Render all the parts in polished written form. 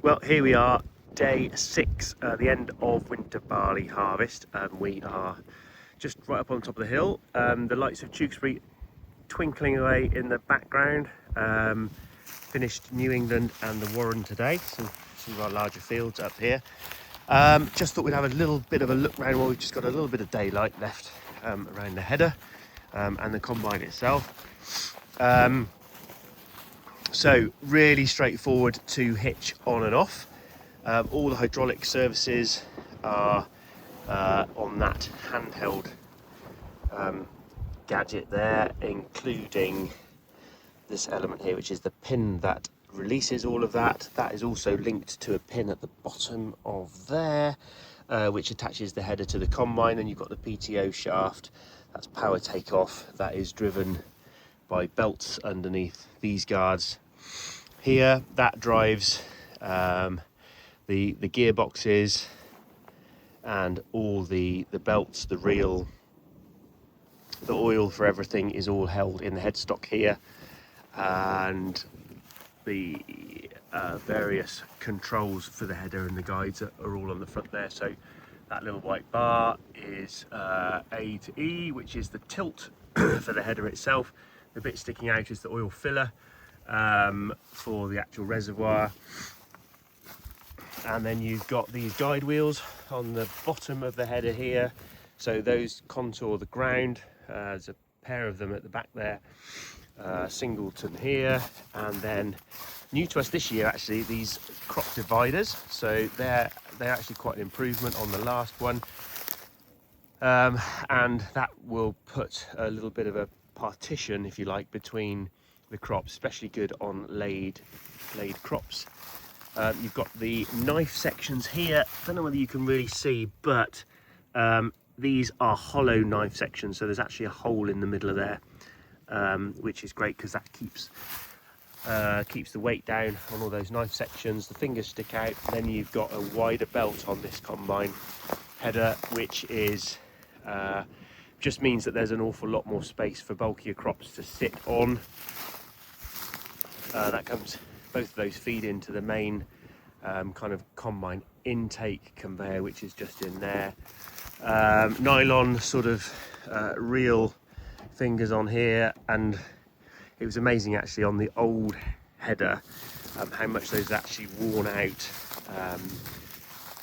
Well, here we are, day 6, the end of winter barley harvest, and we are just right up on top of the hill. The lights of Tewkesbury twinkling away in the background. Finished New England and the Warren today, so some of our larger fields up here. Just thought we'd have a little bit of a look round while we've just got a little bit of daylight left around the header and the combine itself. So really straightforward to hitch on and off. All the hydraulic services are on that handheld gadget there, including this element here, which is the pin that releases all of that. That is also linked to a pin at the bottom of there, which attaches the header to the combine. And you've got the PTO shaft, that's power takeoff, that is driven by belts underneath these guards here. That drives the gearboxes and all the belts, the reel, the oil for everything is all held in the headstock here, and the various controls for the header and the guides are all on the front there. So that little white bar is A to E, which is the tilt for the header itself. The bit sticking out is the oil filler for the actual reservoir. And then you've got these guide wheels on the bottom of the header here. So those contour the ground. There's a pair of them at the back there. Singleton here. And then new to us this year, actually, these crop dividers. So they're actually quite an improvement on the last one. And that will put a little bit of a partition, if you like, between the crops, especially good on laid crops. You've got the knife sections here. I don't know whether you can really see, but these are hollow knife sections, so there's actually a hole in the middle of there, which is great because that keeps the weight down on all those knife sections. The fingers stick out. Then you've got a wider belt on this combine header, which is just means that there's an awful lot more space for bulkier crops to sit on. Both of those feed into the main kind of combine intake conveyor, which is just in there. Nylon sort of reel fingers on here, and it was amazing actually on the old header how much those actually worn out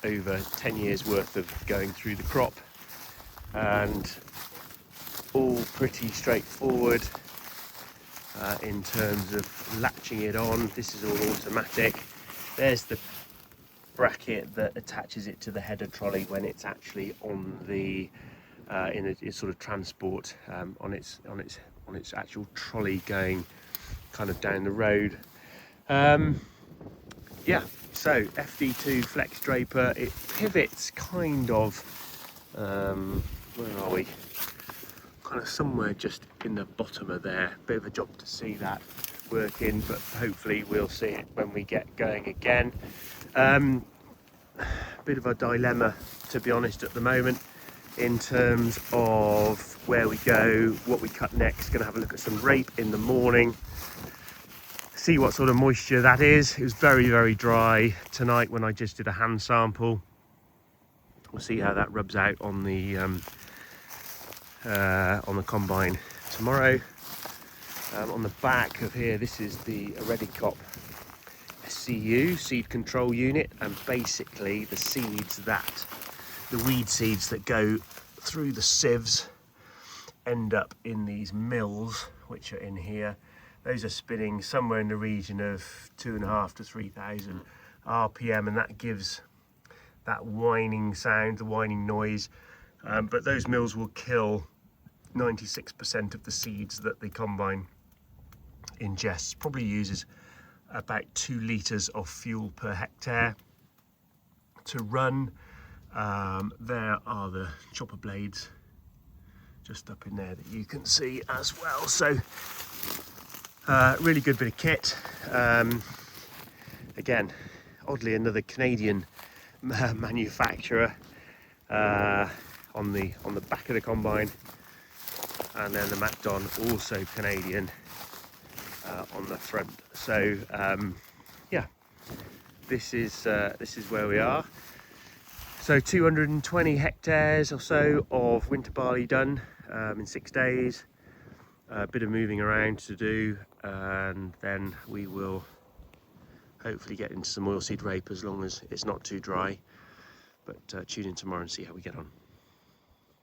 over 10 years worth of going through the crop, and all pretty straightforward in terms of latching it on. This is all automatic. There's the bracket that attaches it to the header trolley when it's actually on the in a sort of transport on its actual trolley going kind of down the road. Yeah, so FD2 FlexDraper, it pivots kind of where are we? Kind of somewhere just in the bottom of there. Bit of a job to see that working, but hopefully we'll see it when we get going again. Bit of a dilemma, to be honest, at the moment in terms of where we go, what we cut next. Going to have a look at some rape in the morning, see what sort of moisture that is. It was very, very dry tonight when I just did a hand sample. We'll see how that rubs out on the combine tomorrow. On the back of here, this is the Redekop SCU seed control unit, and basically the weed seeds that go through the sieves end up in these mills, which are in here. Those are spinning somewhere in the region of 2,500 to 3,000 RPM, and that gives that whining sound, the whining noise. But those mills will kill 96% of the seeds that the combine ingests. Probably uses about 2 litres of fuel per hectare to run. There are the chopper blades just up in there that you can see as well. So really good bit of kit. Again, oddly, another Canadian manufacturer on the back of the combine, and then the MacDon, also Canadian, on the front. So yeah, this is where we are. So 220 hectares or so of winter barley done in 6 days. A bit of moving around to do, and then we will hopefully get into some oilseed rape as long as it's not too dry. But tune in tomorrow and see how we get on.